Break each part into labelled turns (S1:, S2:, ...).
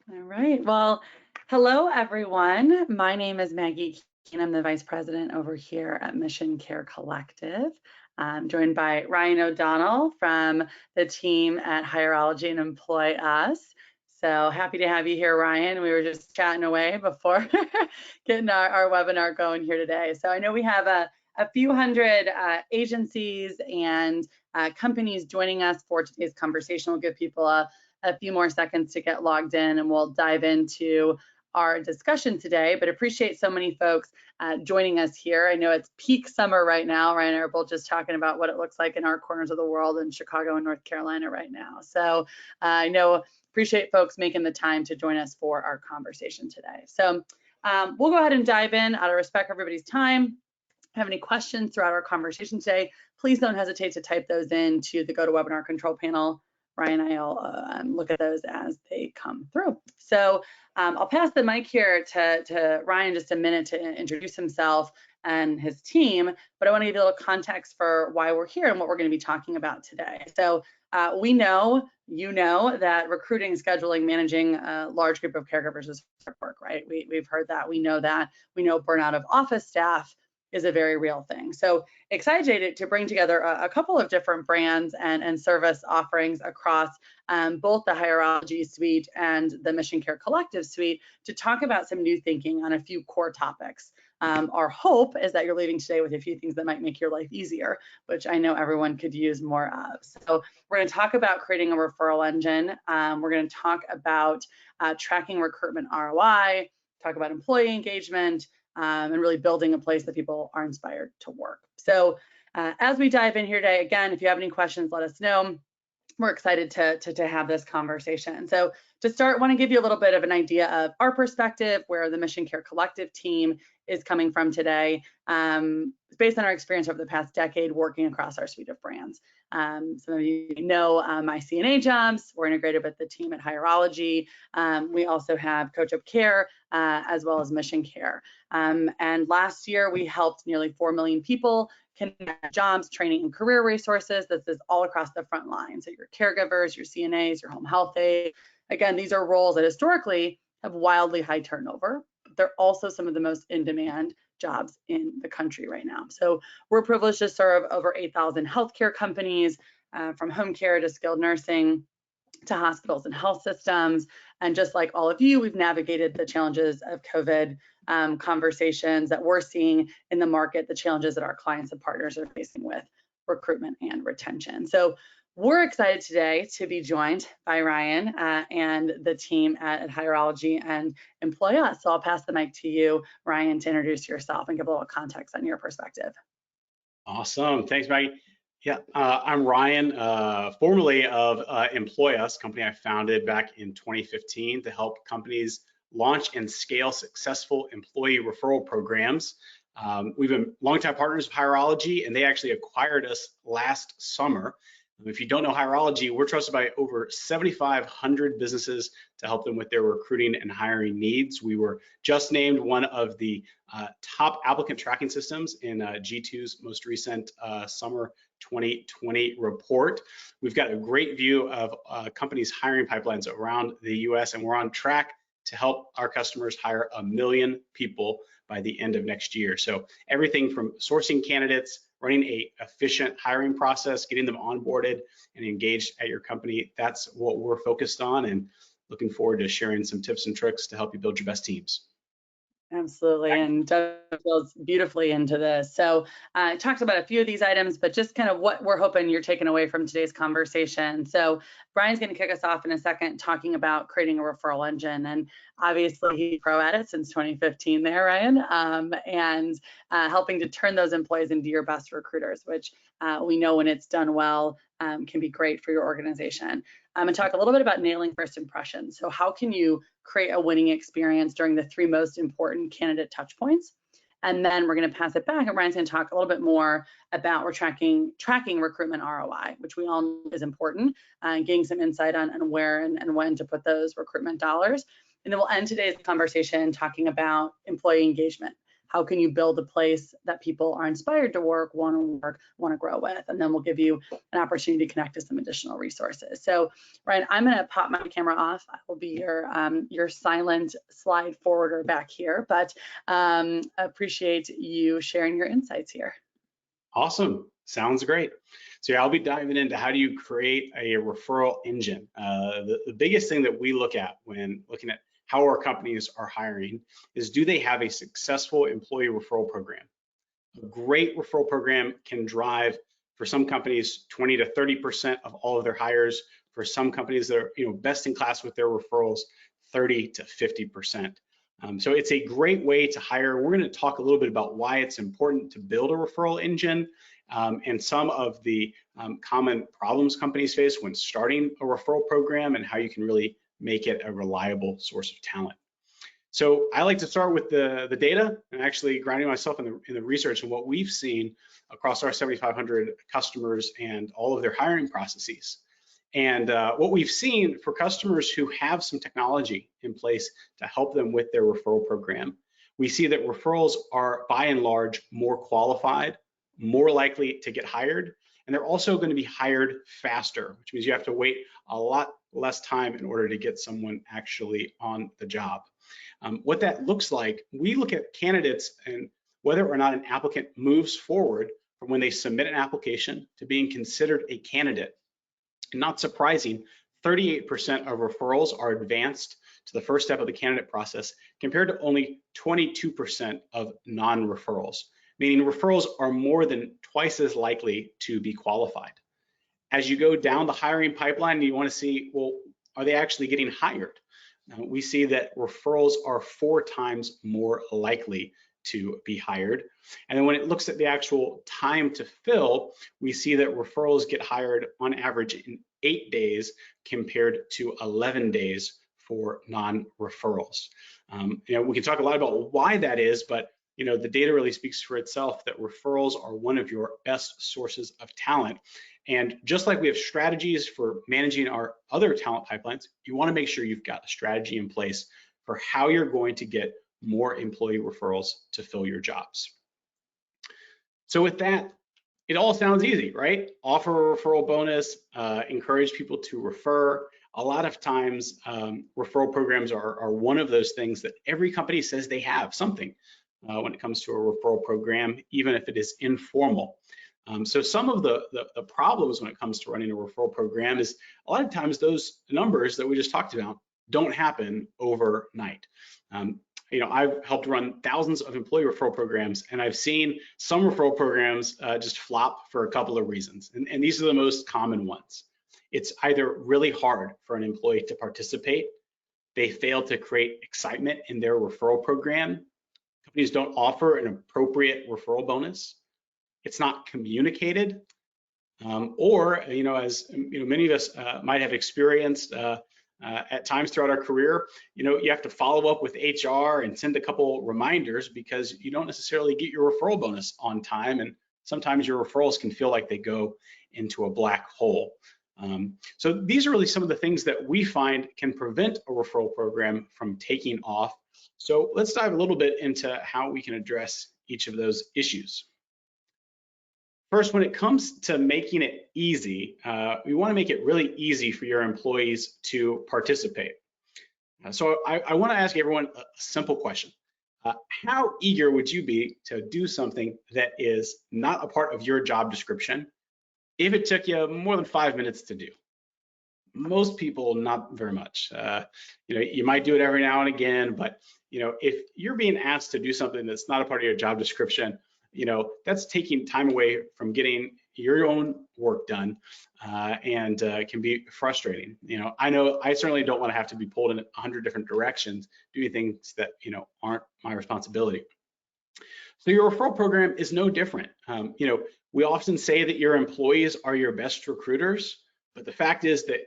S1: All right. Well, hello, everyone. My name is Maggie Keene. I'm the Vice President over here at Mission Care Collective. I'm joined by Ryan O'Donnell from the team at Hireology and Employ Us. So happy to have you here, Ryan. We were just chatting away before getting our webinar going here today. So I know we have a few hundred agencies and companies joining us for today's conversation. We'll give people a few more seconds to get logged in, and we'll dive into our discussion today. But appreciate so many folks joining us here. I know it's peak summer right now. Ryan and I are both just talking about what it looks like in our corners of the world in Chicago and North Carolina right now. So I know appreciate folks making the time to join us for our conversation today. So we'll go ahead and dive in out of respect for everybody's time. If you have any questions throughout our conversation today, please don't hesitate to type those into the GoToWebinar control panel. Ryan and I will look at those as they come through. So I'll pass the mic here to Ryan just a minute to introduce himself and his team, but I want to give you a little context for why we're here and what we're going to be talking about today. So we know, you know, that recruiting, scheduling, managing a large group of caregivers is hard work, right? We've heard that. We know that. We know burnout of office staff is a very real thing. So excited to bring together a couple of different brands and service offerings across both the Hireology suite and the Mission Care Collective suite to talk about some new thinking on a few core topics. Our hope is that you're leaving today with a few things that might make your life easier, which I know everyone could use more of. So we're going to talk about creating a referral engine. We're going to talk about tracking recruitment ROI, talk about employee engagement, and really building a place that people are inspired to work. So as we dive in here today, again, if you have any questions, let us know. We're excited to have this conversation. So to start, I want to give you a little bit of an idea of our perspective, where the Mission Care Collective team is coming from today, based on our experience over the past decade working across our suite of brands. Some of you know myCNAjobs. We're integrated with the team at Hireology. We also have CoachUp Care, as well as Mission Care. And last year, we helped nearly 4 million people connect jobs, training, and career resources. This is all across the front line. So your caregivers, your CNAs, your home health aides. Again, these are roles that historically have wildly high turnover. They're also some of the most in-demand jobs in the country right now. So we're privileged to serve over 8,000 healthcare companies, from home care to skilled nursing to hospitals and health systems. And just like all of you, we've navigated the challenges of COVID, conversations that we're seeing in the market, the challenges that our clients and partners are facing with recruitment and retention. So we're excited today to be joined by Ryan and the team at Hireology and Employ Us. So I'll pass the mic to you, Ryan, to introduce yourself and give a little context on your perspective.
S2: Awesome. Thanks, Maggie. Yeah, I'm Ryan, formerly of Employ Us, company I founded back in 2015 to help companies launch and scale successful employee referral programs. We've been longtime partners of Hireology, and they actually acquired us last summer. If you don't know Hireology, we're trusted by over 7,500 businesses to help them with their recruiting and hiring needs. We were just named one of the top applicant tracking systems in G2's most recent summer 2020 report. We've got a great view of companies' hiring pipelines around the US, and we're on track to help our customers hire 1 million people by the end of next year. So everything from sourcing candidates, running a efficient hiring process, getting them onboarded and engaged at your company, that's what we're focused on, and looking forward to sharing some tips and tricks to help you build your best teams.
S1: Absolutely, and dovetails beautifully into this. So I talked about a few of these items, but just kind of what we're hoping you're taking away from today's conversation. So Brian's going to kick us off in a second talking about creating a referral engine, and obviously he's pro at it since 2015 there, Ryan, and helping to turn those employees into your best recruiters, which we know when it's done well can be great for your organization. And talk a little bit about nailing first impressions. So how can you create a winning experience during the 3 most important candidate touch points? And then we're going to pass it back, and Ryan's going to talk a little bit more about tracking recruitment ROI, which we all know is important, getting some insight on where and when to put those recruitment dollars. And then we'll end today's conversation talking about employee engagement. how can you build a place that people are inspired to work, want to grow with, and then we'll give you an opportunity to connect to some additional resources. So Ryan, I'm going to pop my camera off. I will be your silent slide forwarder back here, but appreciate you sharing your insights here.
S2: Awesome. Sounds great. So yeah, I'll be diving into how do you create a referral engine. The biggest thing that we look at when looking at how our companies are hiring is, do they have a successful employee referral program? A great referral program can drive, for some companies, 20 to 30% of all of their hires. For some companies that are best in class with their referrals, 30 to 50%. So it's a great way to hire. We're going to talk a little bit about why it's important to build a referral engine, and some of the common problems companies face when starting a referral program, and how you can really make it a reliable source of talent. So I like to start with the data, and actually grounding myself in the research and what we've seen across our 7,500 customers and all of their hiring processes. And what we've seen for customers who have some technology in place to help them with their referral program, we see that referrals are by and large more qualified, more likely to get hired, and they're also going to be hired faster, which means you have to wait a lot less time in order to get someone actually on the job. What that looks like, we look at candidates and whether or not an applicant moves forward from when they submit an application to being considered a candidate. And not surprising, 38% of referrals are advanced to the first step of the candidate process, compared to only 22% of non-referrals, meaning referrals are more than twice as likely to be qualified. As you go down the hiring pipeline, you want to see, well, are they actually getting hired? We see that referrals are 4 times more likely to be hired. And then when it looks at the actual time to fill, we see that referrals get hired on average in 8 days compared to 11 days for non-referrals. We can talk a lot about why that is, but the data really speaks for itself that referrals are one of your best sources of talent. And just like we have strategies for managing our other talent pipelines, you want to make sure you've got a strategy in place for how you're going to get more employee referrals to fill your jobs. So with that, it all sounds easy, right? Offer a referral bonus, encourage people to refer. A lot of times, referral programs are one of those things that every company says they have something when it comes to a referral program, even if it is informal. So some of the problems when it comes to running a referral program is a lot of times those numbers that we just talked about don't happen overnight. I've helped run thousands of employee referral programs, and I've seen some referral programs just flop for a couple of reasons. And these are the most common ones. It's either really hard for an employee to participate, they fail to create excitement in their referral program, companies don't offer an appropriate referral bonus, it's not communicated, or as many of us might have experienced at times throughout our career, you have to follow up with HR and send a couple reminders because you don't necessarily get your referral bonus on time, and sometimes your referrals can feel like they go into a black hole. So these are really some of the things that we find can prevent a referral program from taking off. So let's dive a little bit into how we can address each of those issues. First, when it comes to making it easy, we want to make it really easy for your employees to participate. So I want to ask everyone a simple question. How eager would you be to do something that is not a part of your job description if it took you more than 5 minutes to do? Most people, not very much. You might do it every now and again, but if you're being asked to do something that's not a part of your job description, that's taking time away from getting your own work done, and can be frustrating. I know I certainly don't want to have to be pulled in 100 different directions doing things that aren't my responsibility. So your referral program is no different. We often say that your employees are your best recruiters, but the fact is that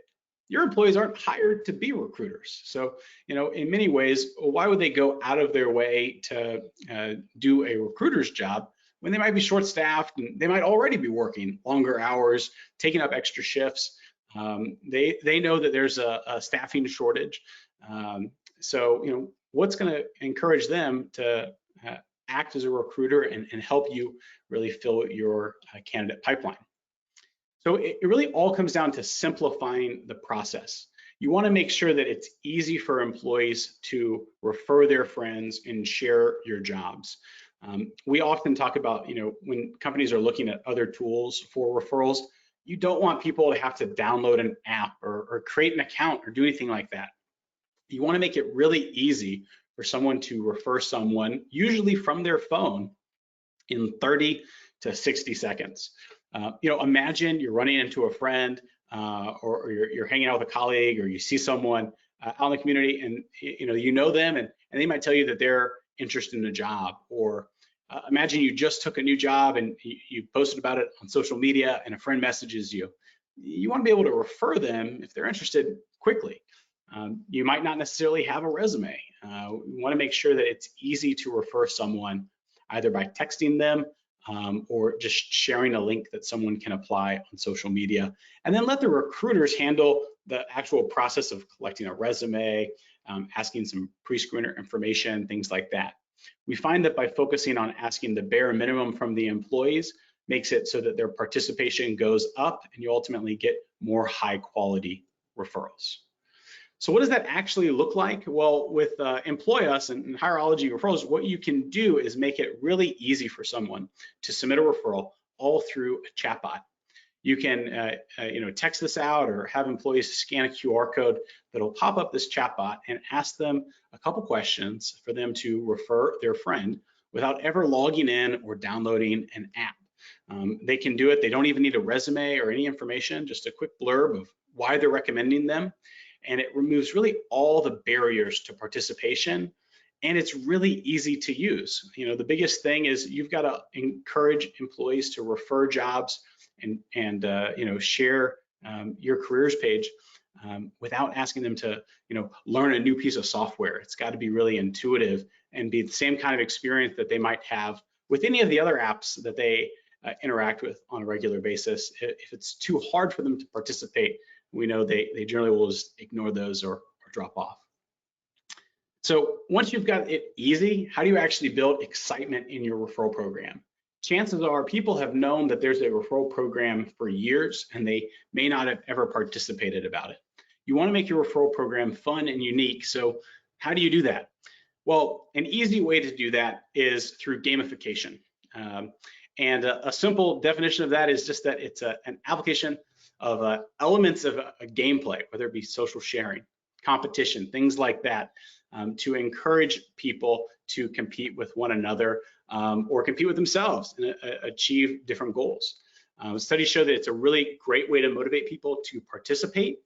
S2: your employees aren't hired to be recruiters. So, in many ways, why would they go out of their way to do a recruiter's job when they might be short-staffed and they might already be working longer hours, taking up extra shifts? They know that there's a staffing shortage. So, what's going to encourage them to act as a recruiter and help you really fill your candidate pipeline. So it really all comes down to simplifying the process. You want to make sure that it's easy for employees to refer their friends and share your jobs. We often talk about, when companies are looking at other tools for referrals, you don't want people to have to download an app or create an account or do anything like that. You want to make it really easy for someone to refer someone, usually from their phone, in 30 to 60 seconds. Imagine you're running into a friend or you're hanging out with a colleague, or you see someone out in the community, and you know them, and they might tell you that they're interested in a job. Or imagine you just took a new job and you posted about it on social media, and a friend messages you. You want to be able to refer them if they're interested quickly. You might not necessarily have a resume. We want to make sure that it's easy to refer someone, either by texting them or just sharing a link that someone can apply on social media. And then let the recruiters handle the actual process of collecting a resume, asking some pre-screener information, things like that. We find that by focusing on asking the bare minimum from the employees makes it so that their participation goes up and you ultimately get more high quality referrals. So what does that actually look like? Well, with Employ Us and Hireology referrals, what you can do is make it really easy for someone to submit a referral all through a chatbot. You can text this out or have employees scan a QR code that'll pop up this chatbot and ask them a couple questions for them to refer their friend without ever logging in or downloading an app. They can do it. They don't even need a resume or any information, just a quick blurb of why they're recommending them. And it removes really all the barriers to participation, and it's really easy to use. The biggest thing is you've got to encourage employees to refer jobs and share your careers page without asking them to learn a new piece of software. It's got to be really intuitive and be the same kind of experience that they might have with any of the other apps that they interact with on a regular basis. If it's too hard for them to participate, we know they generally will just ignore those or drop off. So once you've got it easy, how do you actually build excitement in your referral program? Chances are people have known that there's a referral program for years and they may not have ever participated about it. You want to make your referral program fun and unique. So how do you do that? Well, an easy way to do that is through gamification. And a simple definition of that is just that it's an application of elements of a gameplay, whether it be social sharing, competition, things like that, to encourage people to compete with one another or compete with themselves and achieve different goals. Studies show that it's a really great way to motivate people to participate.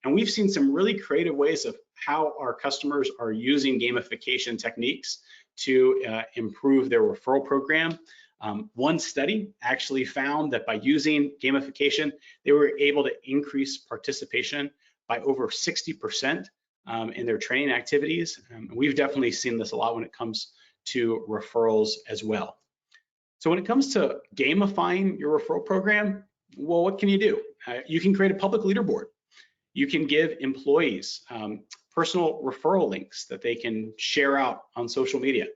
S2: And we've seen some really creative ways of how our customers are using gamification techniques to improve their referral program. One study actually found that by using gamification, they were able to increase participation by over 60% in their training activities. We've definitely seen this a lot when it comes to referrals as well. So when it comes to gamifying your referral program, well, what can you do? You can create a public leaderboard. You can give employees personal referral links that they can share out on social media.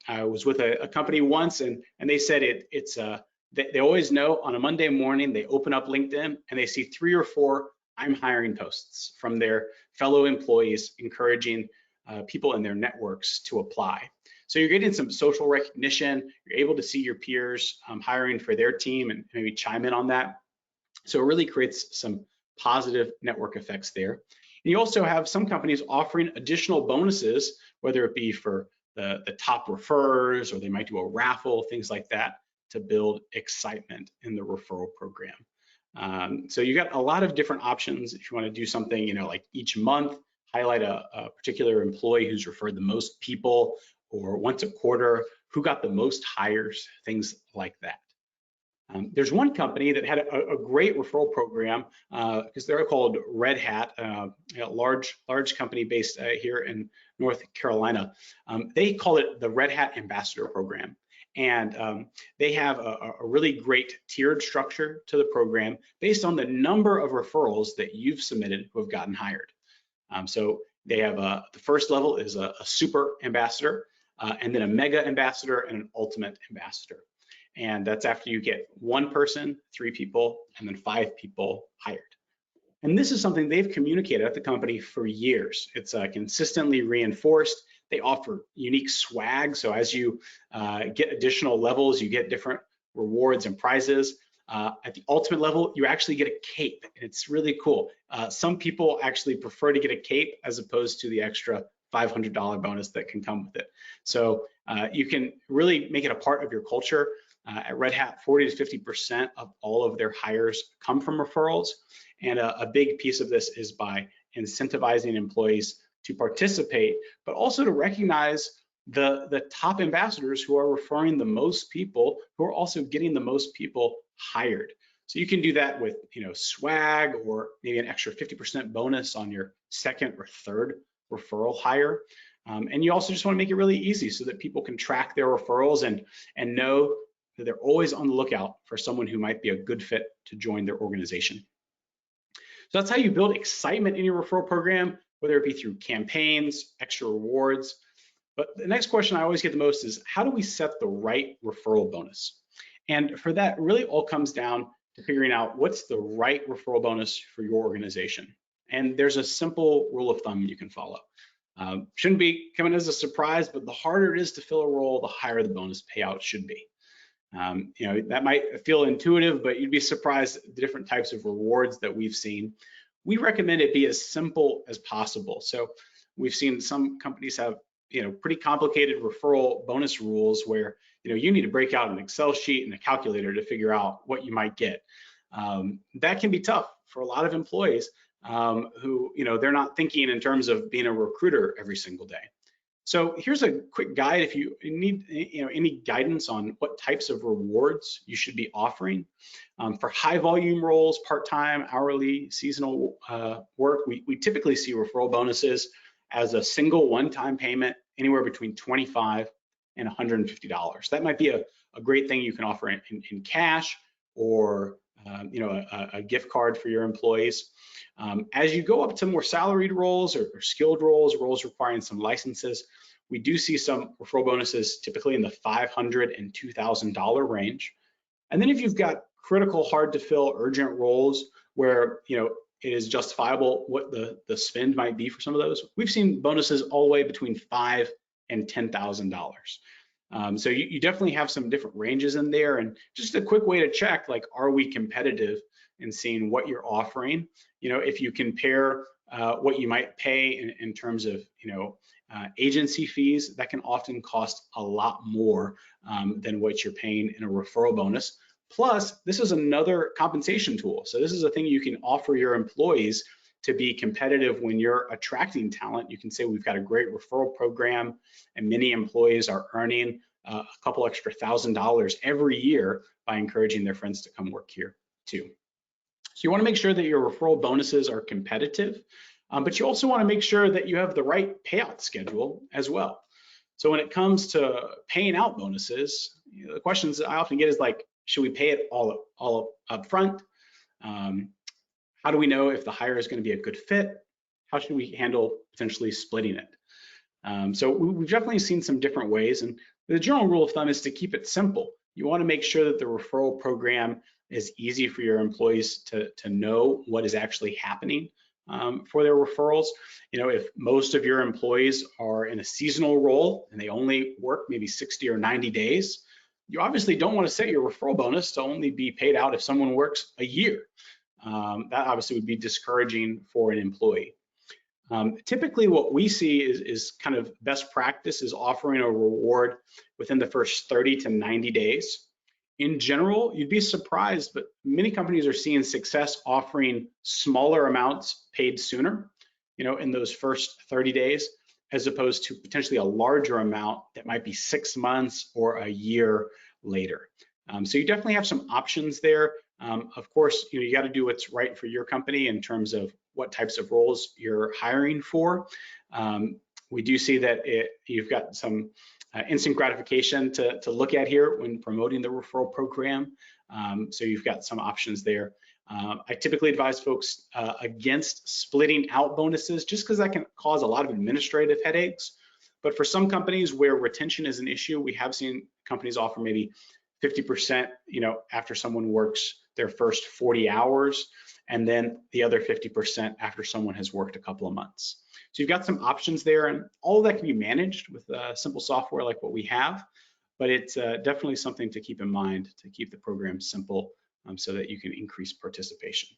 S2: I was with a company once, and they said they always know on a Monday morning they open up LinkedIn and they see 3 or 4 I'm hiring posts from their fellow employees encouraging people in their networks to apply. So you're getting some social recognition. You're able to see your peers hiring for their team and maybe chime in on that. So it really creates some positive network effects there. And you also have some companies offering additional bonuses, whether it be for the top referrers, or they might do a raffle, things like that, to build excitement in the referral program. So you got a lot of different options. If you want to do something, like each month, highlight a particular employee who's referred the most people, or once a quarter, who got the most hires, things like that. There's one company that had a great referral program because they're called Red Hat, a large company based here in North Carolina. They call it the Red Hat Ambassador Program. And they have a really great tiered structure to the program based on the number of referrals that you've submitted who have gotten hired. So they have the first level is a super ambassador. and then a mega ambassador and an ultimate ambassador. And that's after you get 1 person, 3 people, and then 5 people hired. And this is something they've communicated at the company for years. It's consistently reinforced. They offer unique swag. So as you get additional levels, you get different rewards and prizes. At the ultimate level, you actually get a cape. And it's really cool. Some people actually prefer to get a cape as opposed to the extra $500 bonus that can come with it. So you can really make it a part of your culture. At Red Hat, 40 to 50% of all of their hires come from referrals. And a big piece of this is by incentivizing employees to participate, but also to recognize the top ambassadors who are referring the most people, who are also getting the most people hired. So you can do that with swag, or maybe an extra 50% bonus on your 2nd or 3rd referral hire. And you also just want to make it really easy so that people can track their referrals and know that they're always on the lookout for someone who might be a good fit to join their organization. So that's how you build excitement in your referral program, whether it be through campaigns, extra rewards. But the next question I always get the most is, how do we set the right referral bonus? And for that, really all comes down to figuring out what's the right referral bonus for your organization. And there's a simple rule of thumb you can follow. Shouldn't be coming as a surprise, but the harder it is to fill a role, the higher the bonus payout should be. That might feel intuitive, but you'd be surprised at the different types of rewards that we've seen. We recommend it be as simple as possible. So we've seen some companies have pretty complicated referral bonus rules where you need to break out an Excel sheet and a calculator to figure out what you might get. That can be tough for a lot of employees who they're not thinking in terms of being a recruiter every single day. So here's a quick guide if you need any guidance on what types of rewards you should be offering. For high volume roles, part-time, hourly, seasonal work, we typically see referral bonuses as a single one-time payment anywhere between $25 and $150. That might be a great thing you can offer in cash, or a gift card for your employees. As you go up to more salaried roles or skilled roles requiring some licenses, we do see some referral bonuses typically in the $500 and $2,000 range. And then if you've got critical, hard to fill, urgent roles where it is justifiable what the spend might be for some of those, we've seen bonuses all the way between $5,000 and $10,000. So you definitely have some different ranges in there. And just a quick way to check, like, are we competitive in seeing what you're offering? If you compare what you might pay in terms of agency fees, that can often cost a lot more than what you're paying in a referral bonus. Plus, this is another compensation tool. So this is a thing you can offer your employees to be competitive when you're attracting talent. You can say, we've got a great referral program, and many employees are earning a couple extra $1,000 every year by encouraging their friends to come work here too. So you want to make sure that your referral bonuses are competitive, but you also want to make sure that you have the right payout schedule as well. So when it comes to paying out bonuses, the questions I often get is like, should we pay it all up front? How do we know if the hire is going to be a good fit? How should we handle potentially splitting it? So we've definitely seen some different ways, and the general rule of thumb is to keep it simple. You want to make sure that the referral program is easy for your employees to know what is actually happening for their referrals. If most of your employees are in a seasonal role and they only work maybe 60 or 90 days, you obviously don't want to set your referral bonus to only be paid out if someone works a year. That obviously would be discouraging for an employee. Typically what we see is kind of best practice is offering a reward within the first 30 to 90 days. In general, you'd be surprised, but many companies are seeing success offering smaller amounts paid sooner, in those first 30 days, as opposed to potentially a larger amount that might be 6 months or a year later. So you definitely have some options there. Of course, you got to do what's right for your company in terms of what types of roles you're hiring for. We do see that you've got some instant gratification to look at here when promoting the referral program. So you've got some options there. I typically advise folks against splitting out bonuses just because that can cause a lot of administrative headaches. But for some companies where retention is an issue, we have seen companies offer maybe 50%, after someone works their first 40 hours, and then the other 50% after someone has worked a couple of months. So you've got some options there, and all of that can be managed with simple software like what we have, but it's definitely something to keep in mind to keep the program simple so that you can increase participation.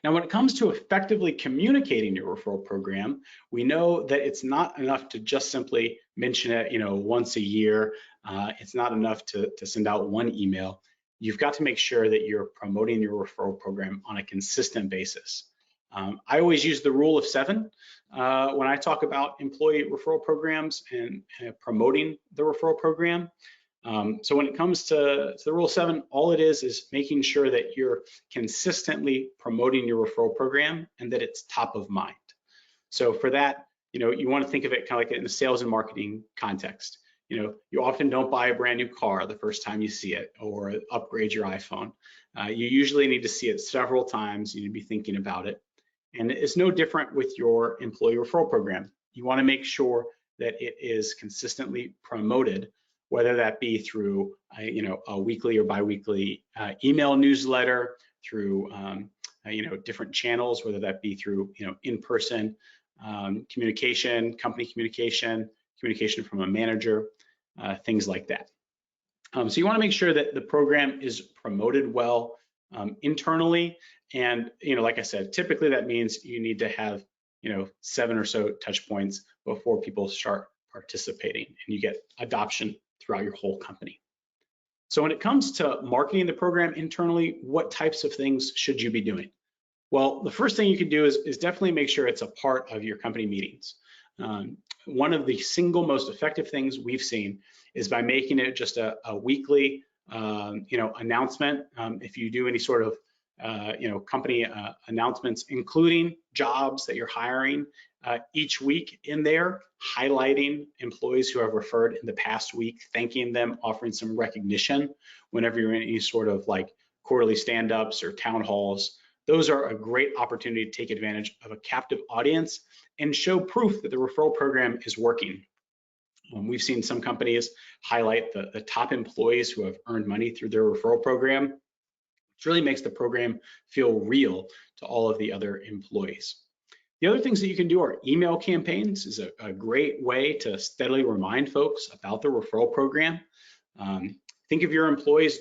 S2: Now, when it comes to effectively communicating your referral program, we know that it's not enough to just simply mention it, once a year. It's not enough to send out one email. You've got to make sure that you're promoting your referral program on a consistent basis. I always use the rule of 7 when I talk about employee referral programs and promoting the referral program. So when it comes to the rule of 7, all it is making sure that you're consistently promoting your referral program and that it's top of mind. So for that, you want to think of it kind of like in the sales and marketing context. You often don't buy a brand new car the first time you see it or upgrade your iPhone. You usually need to see it several times. You need to be thinking about it. And it's no different with your employee referral program. You want to make sure that it is consistently promoted, whether that be through a weekly or biweekly email newsletter, through different channels, whether that be through in-person communication, company communication, communication from a manager, things like that. So you want to make sure that the program is promoted well internally, and like I said, typically that means you need to have 7 or so touch points before people start participating and you get adoption throughout your whole company. So when it comes to marketing the program internally, what types of things should you be doing? Well, the first thing you can do is definitely make sure it's a part of your company meetings. One of the single most effective things we've seen is by making it just a weekly announcement. If you do any sort of company announcements, including jobs that you're hiring each week in there, highlighting employees who have referred in the past week, thanking them, offering some recognition whenever you're in any sort of like quarterly stand-ups or town halls. Those are a great opportunity to take advantage of a captive audience and show proof that the referral program is working. We've seen some companies highlight the top employees who have earned money through their referral program, which really makes the program feel real to all of the other employees. The other things that you can do are email campaigns is a great way to steadily remind folks about the referral program. Think of your employees,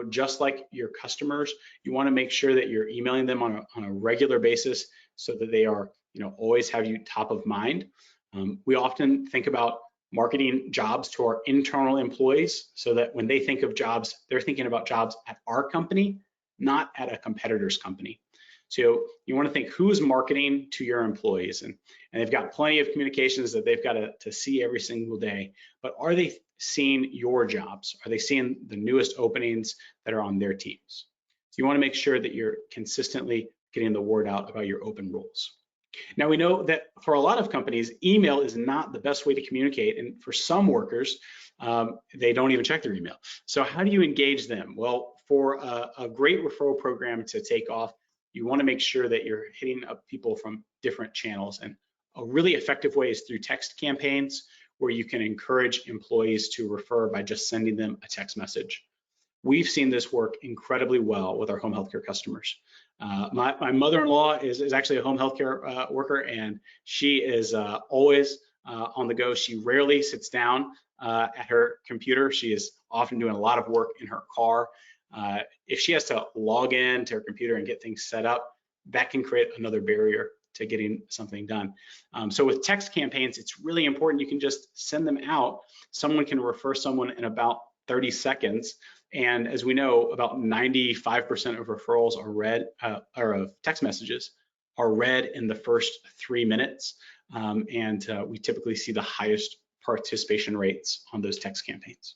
S2: just like your customers. You want to make sure that you're emailing them on a regular basis so that they are, always have you top of mind. We often think about marketing jobs to our internal employees so that when they think of jobs, they're thinking about jobs at our company, not at a competitor's company. So you want to think who's marketing to your employees, and they've got plenty of communications that they've got to see every single day, but are they seeing your jobs? Are they seeing the newest openings that are on their teams? So you want to make sure that you're consistently getting the word out about your open roles. Now we know that for a lot of companies, email is not the best way to communicate, and for some workers, they don't even check their email. So how do you engage them? Well, for a great referral program to take off, you want to make sure that you're hitting up people from different channels, and a really effective way is through text campaigns where you can encourage employees to refer by just sending them a text message. We've seen this work incredibly well with our home healthcare customers. My mother-in-law is actually a home healthcare worker, and she is always on the go. She rarely sits down at her computer. She is often doing a lot of work in her car. If she has to log in to her computer and get things set up, that can create another barrier to getting something done. So with text campaigns, it's really important. You can just send them out. Someone can refer someone in about 30 seconds. And as we know, about 95% of referrals are read, or of text messages are read in the first 3 minutes. We typically see the highest participation rates on those text campaigns.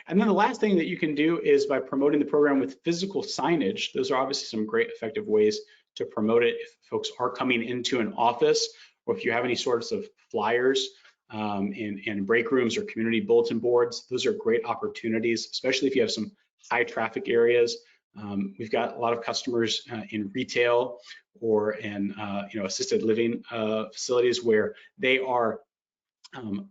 S2: And then the last thing that you can do is by promoting the program with physical signage. Those are obviously some great effective ways to promote it if folks are coming into an office, or if you have any sorts of flyers in break rooms or community bulletin boards. Those are great opportunities, especially if you have some high traffic areas. We've got a lot of customers in retail or in assisted living facilities where they are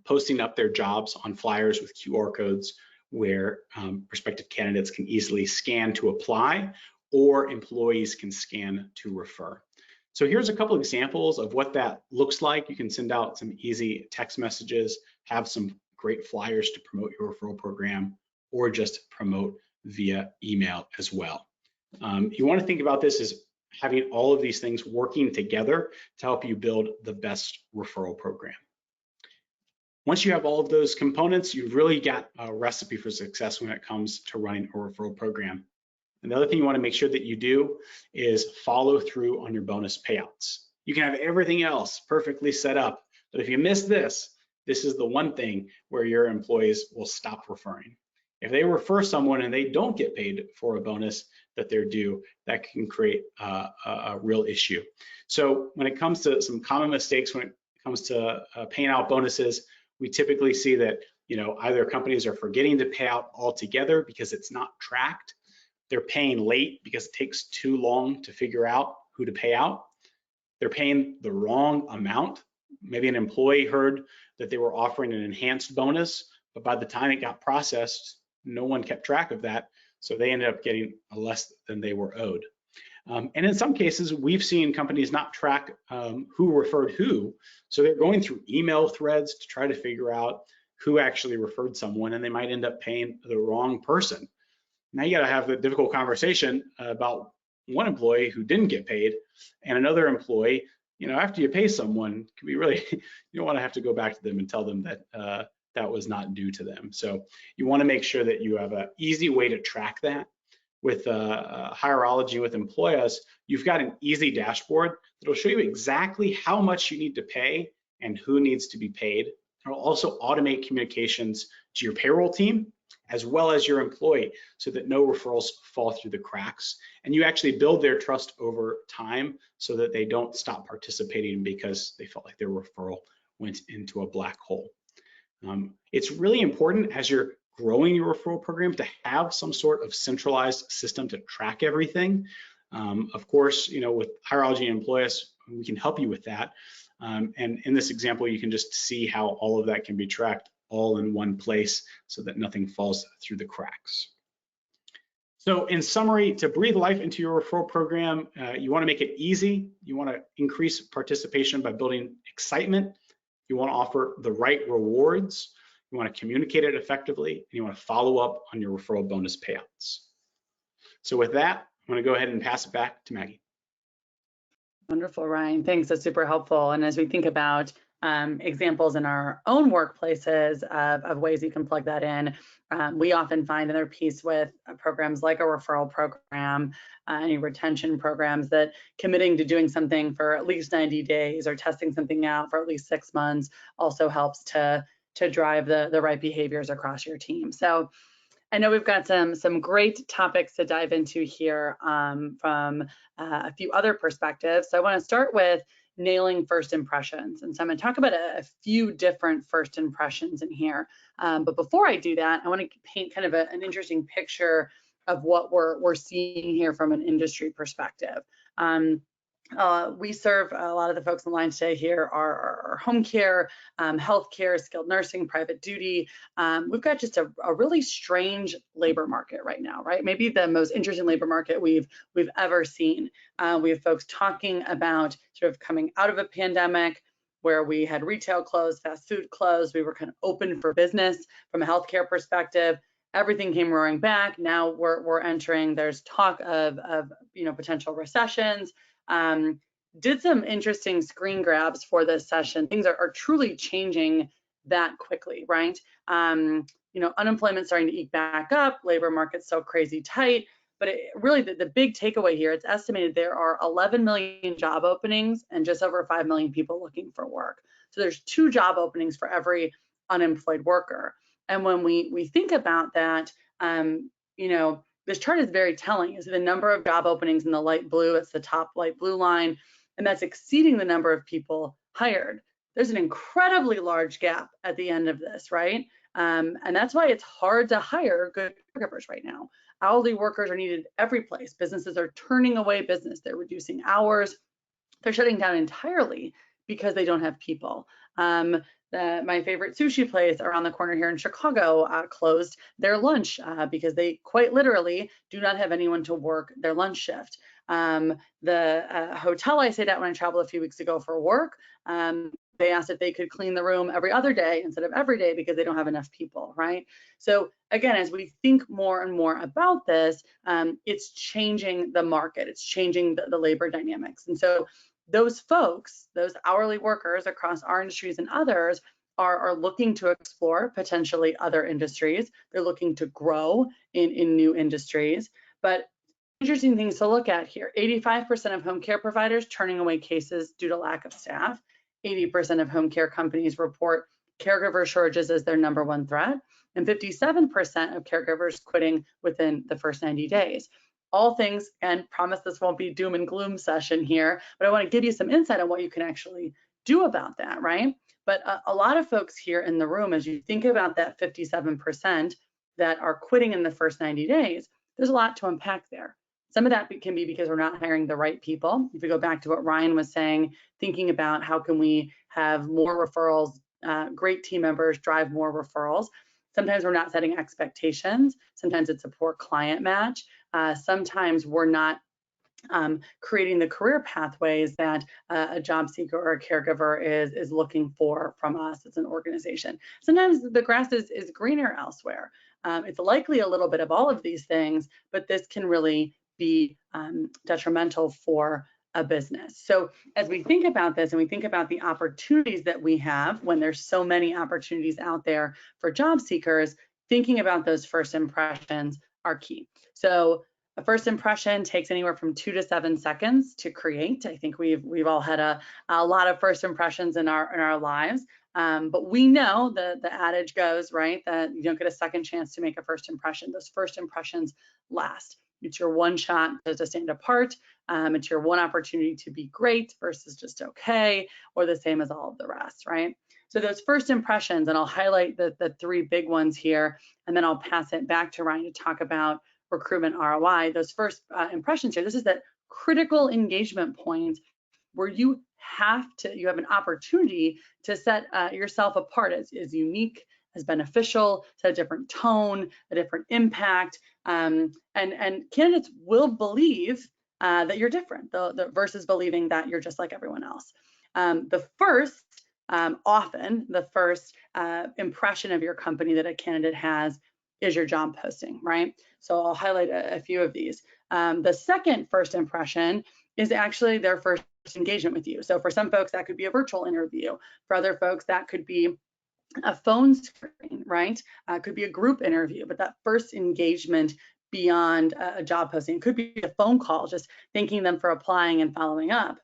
S2: posting up their jobs on flyers with QR codes where prospective candidates can easily scan to apply, or employees can scan to refer. So here's a couple examples of what that looks like. You can send out some easy text messages, have some great flyers to promote your referral program, or just promote via email as well. You want to think about this as having all of these things working together to help you build the best referral program. Once you have all of those components, you've really got a recipe for success when it comes to running a referral program. And the other thing you want to make sure that you do is follow through on your bonus payouts. You can have everything else perfectly set up, but if you miss this, this is the one thing where your employees will stop referring. If they refer someone and they don't get paid for a bonus that they're due, that can create a real issue. So when it comes to some common mistakes, when it comes to paying out bonuses, we typically see that either companies are forgetting to pay out altogether because it's not tracked. They're paying late because it takes too long to figure out who to pay out. They're paying the wrong amount. Maybe an employee heard that they were offering an enhanced bonus, but by the time it got processed, no one kept track of that. So they ended up getting less than they were owed. And in some cases, we've seen companies not track who referred who. So they're going through email threads to try to figure out who actually referred someone, and they might end up paying the wrong person. Now you got to have the difficult conversation about one employee who didn't get paid and another employee. After you pay someone, it can be really, you don't want to have to go back to them and tell them that that was not due to them. So you want to make sure that you have an easy way to track that. With Hireology, with Employus, you've got an easy dashboard that'll show you exactly how much you need to pay and who needs to be paid. It'll also automate communications to your payroll team as well as your employee so that no referrals fall through the cracks. And you actually build their trust over time so that they don't stop participating because they felt like their referral went into a black hole. It's really important as you're growing your referral program to have some sort of centralized system to track everything. Of course, with Hireology and Employus, we can help you with that. And in this example, you can just see how all of that can be tracked all in one place so that nothing falls through the cracks. So in summary, to breathe life into your referral program, you want to make it easy. You want to increase participation by building excitement. You want to offer the right rewards. You want to communicate it effectively, and you want to follow up on your referral bonus payouts. So with that, I'm going to go ahead and pass it back to Maggie.
S1: Wonderful, Ryan. Thanks. That's super helpful. And as we think about examples in our own workplaces of ways you can plug that in, we often find another piece with programs like a referral program, any retention programs, that committing to doing something for at least 90 days or testing something out for at least 6 months also helps to drive the right behaviors across your team. So I know we've got some great topics to dive into here from a few other perspectives. So I want to start with nailing first impressions. And so I'm going to talk about a few different first impressions in here. But before I do that, I want to paint kind of an interesting picture of what we're seeing here from an industry perspective. We serve a lot of the folks online today here are home care, healthcare, skilled nursing, private duty. We've got just a really strange labor market right now, right? Maybe the most interesting labor market we've ever seen. We have folks talking about sort of coming out of a pandemic where we had retail closed, fast food closed. We were kind of open for business from a healthcare perspective. Everything came roaring back. Now we're entering. There's talk of potential recessions. Did some interesting screen grabs for this session. Things are truly changing that quickly, right? Unemployment starting to eke back up, labor market's so crazy tight, but really the big takeaway here, it's estimated there are 11 million job openings and just over 5 million people looking for work. So there's 2 job openings for every unemployed worker. And when we think about that, this chart is very telling. Is the number of job openings in the light blue, it's the top light blue line, and that's exceeding the number of people hired. There's an incredibly large gap at the end of this, right? And that's why it's hard to hire good caregivers right now. Hourly workers are needed every place. Businesses are turning away business. They're reducing hours. They're shutting down entirely because they don't have people. My favorite sushi place around the corner here in Chicago closed their lunch because they quite literally do not have anyone to work their lunch shift. The hotel I stayed at when I traveled a few weeks ago for work, they asked if they could clean the room every other day instead of every day because they don't have enough people, right? So again, as we think more and more about this, it's changing the market, it's changing the labor dynamics. And so those folks, those hourly workers across our industries and others are looking to explore potentially other industries. They're looking to grow in new industries. But interesting things to look at here, 85% of home care providers turning away cases due to lack of staff. 80% of home care companies report caregiver shortages as their #1 threat, and 57% of caregivers quitting within the first 90 days. All things, and promise this won't be doom and gloom session here, but I want to give you some insight on what you can actually do about that, right? But a lot of folks here in the room, as you think about that 57% that are quitting in the first 90 days, there's a lot to unpack there. Some of that can be because we're not hiring the right people. If we go back to what Ryan was saying, thinking about how can we have more referrals, great team members drive more referrals. Sometimes we're not setting expectations. Sometimes it's a poor client match. Sometimes we're not creating the career pathways that a job seeker or a caregiver is looking for from us as an organization. Sometimes the grass is greener elsewhere. It's likely a little bit of all of these things, but this can really be detrimental for a business. So as we think about this and we think about the opportunities that we have when there's so many opportunities out there for job seekers, thinking about those first impressions are key. So a first impression takes anywhere from 2 to 7 seconds to create. I think we've all had a lot of first impressions in our lives, but we know the adage goes, right, that you don't get a second chance to make a first impression. Those first impressions last. It's your one shot to stand apart. It's your one opportunity to be great versus just okay, or the same as all of the rest, right? So those first impressions, and I'll highlight the 3 big ones here, and then I'll pass it back to Ryan to talk about recruitment ROI. Those first impressions here, this is that critical engagement point where you have an opportunity to set yourself apart as unique, as beneficial, set a different tone, a different impact, and candidates will believe that you're different, versus believing that you're just like everyone else. Often the first impression of your company that a candidate has is your job posting, right? So I'll highlight a few of these. The second first impression is actually their first engagement with you. So for some folks, that could be a virtual interview. For other folks, that could be a phone screen, right? Could be a group interview, but that first engagement beyond a job posting could be a phone call, just thanking them for applying and following up.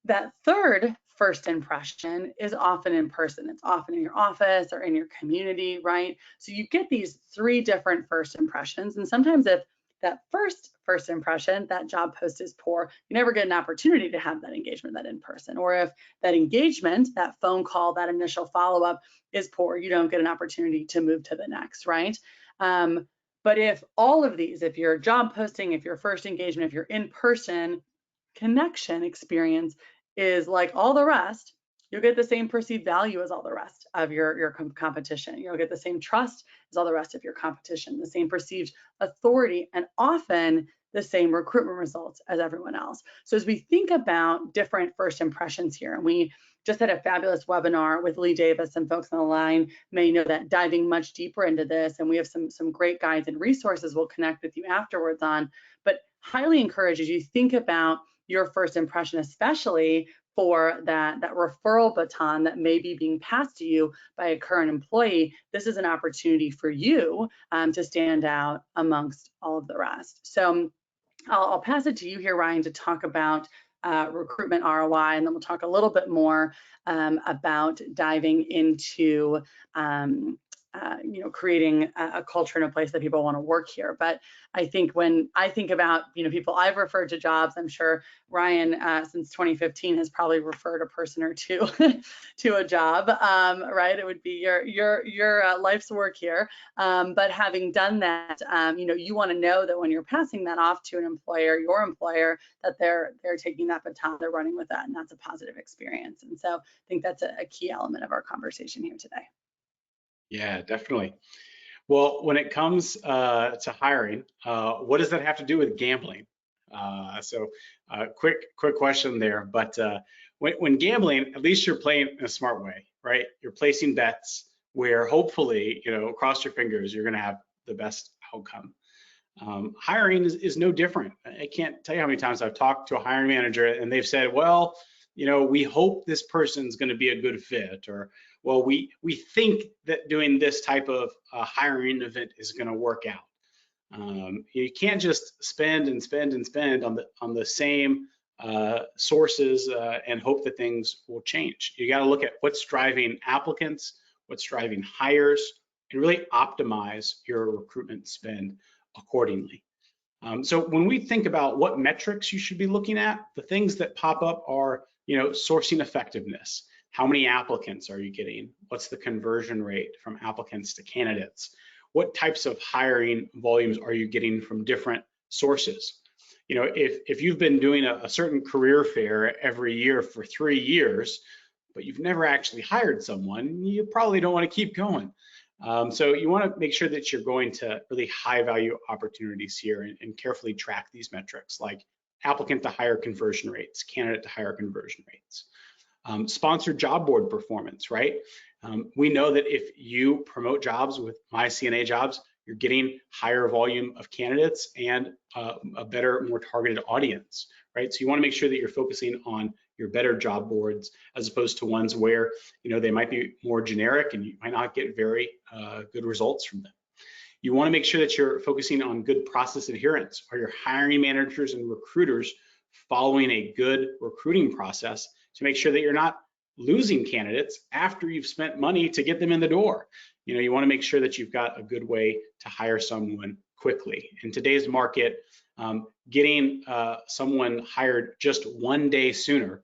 S1: That third first impression is often in person. It's often in your office or in your community, right? So you get these 3 different first impressions, and sometimes if that first impression, that job post is poor, you never get an opportunity to have that engagement, that in person. Or if that engagement, that phone call, that initial follow-up is poor, you don't get an opportunity to move to the next, right? But if all of these, if your job posting, if your first engagement, if your in-person connection experience is like all the rest, you'll get the same perceived value as all the rest of your competition. You'll get the same trust as all the rest of your competition, the same perceived authority, and often the same recruitment results as everyone else. So as we think about different first impressions here, and we just had a fabulous webinar with Lee Davis, and folks on the line may know that, diving much deeper into this, and we have some great guides and resources we'll connect with you afterwards on, but highly encourage as you think about your first impression, especially for that referral baton that may be being passed to you by a current employee. This is an opportunity for you to stand out amongst all of the rest. So I'll pass it to you here, Ryan, to talk about recruitment ROI, and then we'll talk a little bit more about diving into creating a culture and a place that people want to work here. But I think when I think about, people I've referred to jobs, I'm sure Ryan, since 2015, has probably referred a person or two to a job, right? It would be your life's work here. But having done that, you want to know that when you're passing that off to an employer, your employer, that they're taking that baton, they're running with that, and that's a positive experience. And so I think that's a key element of our conversation here today.
S2: Yeah, definitely. Well, when it comes to hiring, what does that have to do with gambling? Quick question there. But when gambling, at least you're playing in a smart way, right? You're placing bets where hopefully, cross your fingers, you're going to have the best outcome. Hiring is no different. I can't tell you how many times I've talked to a hiring manager and they've said, well, we hope this person's going to be a good fit, or well, we think that doing this type of hiring event is going to work out. You can't just spend and spend and spend on the same sources and hope that things will change. You got to look at what's driving applicants, what's driving hires, and really optimize your recruitment spend accordingly. So when we think about what metrics you should be looking at, the things that pop up are, sourcing effectiveness. How many applicants are you getting? What's the conversion rate from applicants to candidates? What types of hiring volumes are you getting from different sources? If you've been doing a certain career fair every year for 3 years, but you've never actually hired someone, you probably don't want to keep going. So you want to make sure that you're going to really high value opportunities here and carefully track these metrics like applicant to hire conversion rates, candidate to hire conversion rates. Sponsored job board performance, right? We know that if you promote jobs with myCNAjobs, you're getting higher volume of candidates and a better, more targeted audience, right? So you want to make sure that you're focusing on your better job boards as opposed to ones where they might be more generic and you might not get very good results from them. You want to make sure that you're focusing on good process adherence. Are your hiring managers and recruiters following a good recruiting process to make sure that you're not losing candidates after you've spent money to get them in the door? You want to make sure that you've got a good way to hire someone quickly. In today's market, getting someone hired just 1 day sooner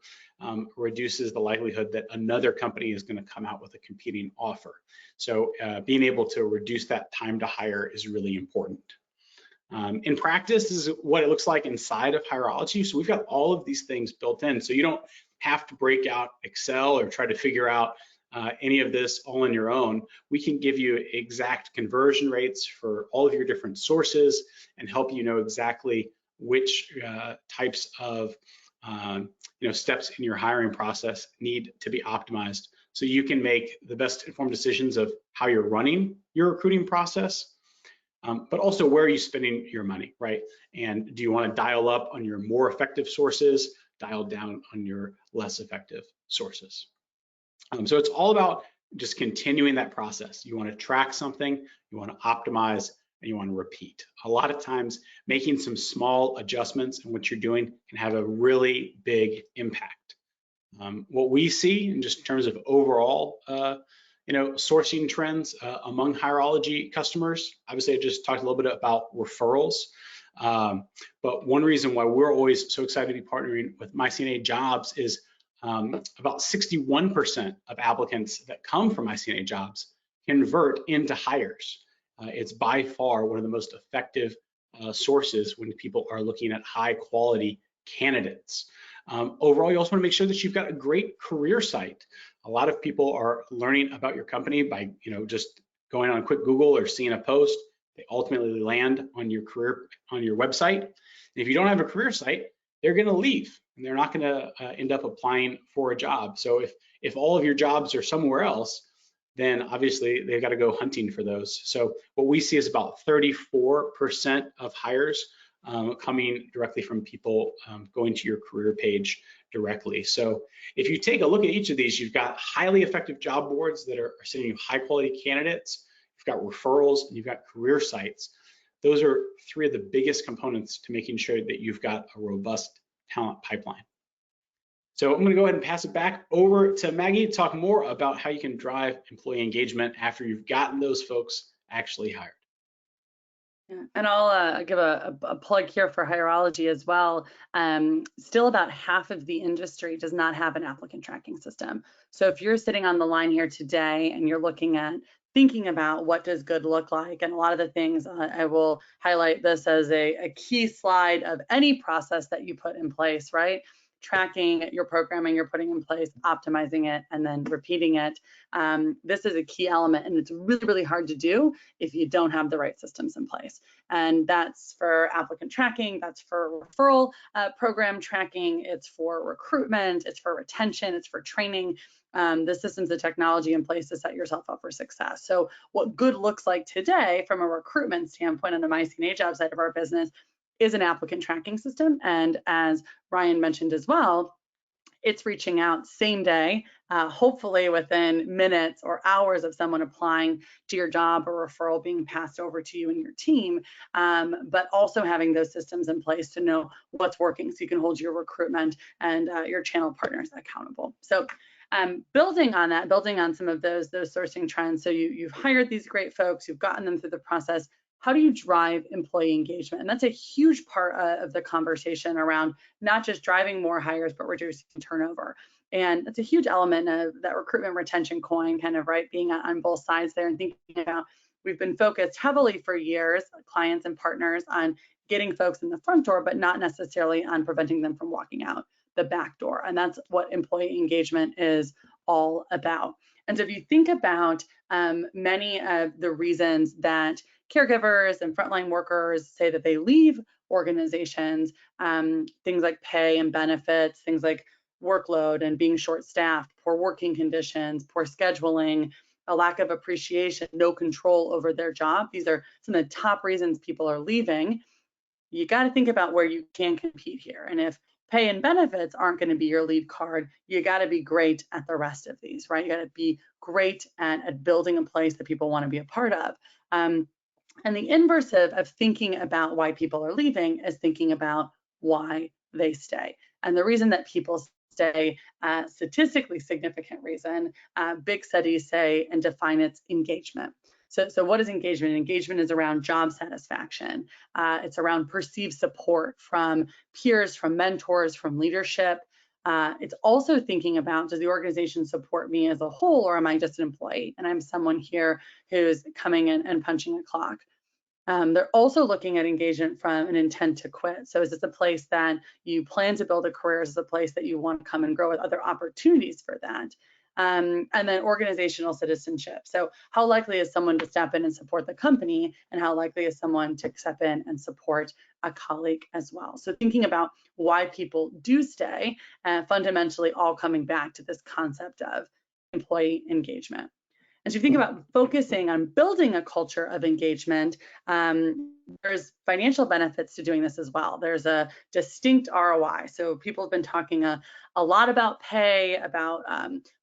S2: reduces the likelihood that another company is going to come out with a competing offer. So being able to reduce that time to hire is really important. In practice, this is what it looks like inside of Hireology. So we've got all of these things built in. So you don't have to break out Excel or try to figure out any of this all on your own. We can give you exact conversion rates for all of your different sources and help you know exactly which types of steps in your hiring process need to be optimized so you can make the best informed decisions of how you're running your recruiting process, but also where are you spending your money, right? And do you want to dial up on your more effective sources, dial down on your less effective sources? So it's all about just continuing that process. You want to track something, you want to optimize, and you want to repeat. A lot of times, making some small adjustments in what you're doing can have a really big impact. What we see in just terms of overall, sourcing trends among Hireology customers, obviously I just talked a little bit about referrals, but one reason why we're always so excited to be partnering with myCNAjobs is about 61% of applicants that come from myCNAjobs convert into hires. It's by far one of the most effective sources when people are looking at high quality candidates. Overall, you also want to make sure that you've got a great career site. A lot of people are learning about your company by just going on a quick Google or seeing a post. They ultimately land on your website. And if you don't have a career site, they're going to leave and they're not going to end up applying for a job. So if all of your jobs are somewhere else, then obviously they've got to go hunting for those. So what we see is about 34% of hires coming directly from people going to your career page directly. So if you take a look at each of these, you've got highly effective job boards that are sending you high quality candidates, you've got referrals, and you've got career sites. Those are three of the biggest components to making sure that you've got a robust talent pipeline. So I'm going to go ahead and pass it back over to Maggie to talk more about how you can drive employee engagement after you've gotten those folks actually hired.
S1: Yeah. And I'll give a plug here for Hireology as well. Still about half of the industry does not have an applicant tracking system. So if you're sitting on the line here today and you're looking at thinking about what does good look like, and a lot of the things, I will highlight this as a key slide of any process that you put in place, right? Tracking your programming you're putting in place, optimizing it, and then repeating it. This is a key element, and it's really, really hard to do if you don't have the right systems in place. And that's for applicant tracking, that's for referral program tracking, it's for recruitment, it's for retention, it's for training. The systems and technology in place to set yourself up for success. So what good looks like today from a recruitment standpoint on the myCNAjobs side of our business is an applicant tracking system. And as Ryan mentioned as well, it's reaching out same day, hopefully within minutes or hours of someone applying to your job or referral being passed over to you and your team, but also having those systems in place to know what's working so you can hold your recruitment and your channel partners accountable. So building on that, building on some of those sourcing trends. So you've hired these great folks, you've gotten them through the process. How do you drive employee engagement? And that's a huge part of the conversation around not just driving more hires, but reducing turnover. And it's a huge element of that recruitment retention coin, kind of, right, being on both sides there and thinking about, we've been focused heavily for years, clients and partners, on getting folks in the front door, but not necessarily on preventing them from walking out the back door. And that's what employee engagement is all about. And so if you think about many of the reasons that caregivers and frontline workers say that they leave organizations, things like pay and benefits, things like workload and being short-staffed, poor working conditions, poor scheduling, a lack of appreciation, no control over their job. These are some of the top reasons people are leaving. You got to think about where you can compete here. And if pay and benefits aren't going to be your lead card, you got to be great at the rest of these, right? You got to be great at building a place that people want to be a part of. And the inverse of thinking about why people are leaving is thinking about why they stay. And the reason that people stay, statistically significant reason, big studies say and define its engagement. So what is engagement? Engagement is around job satisfaction. It's around perceived support from peers, from mentors, from leadership. It's also thinking about, does the organization support me as a whole, or am I just an employee and I'm someone here who's coming in and punching a clock? They're also looking at engagement from an intent to quit. So is this a place that you plan to build a career? Is this a place that you want to come and grow with other opportunities for that? And then organizational citizenship. So how likely is someone to step in and support the company, and how likely is someone to step in and support a colleague as well? So thinking about why people do stay, fundamentally all coming back to this concept of employee engagement. As you think about focusing on building a culture of engagement, there's financial benefits to doing this as well. There's a distinct ROI. So people have been talking a lot about pay, about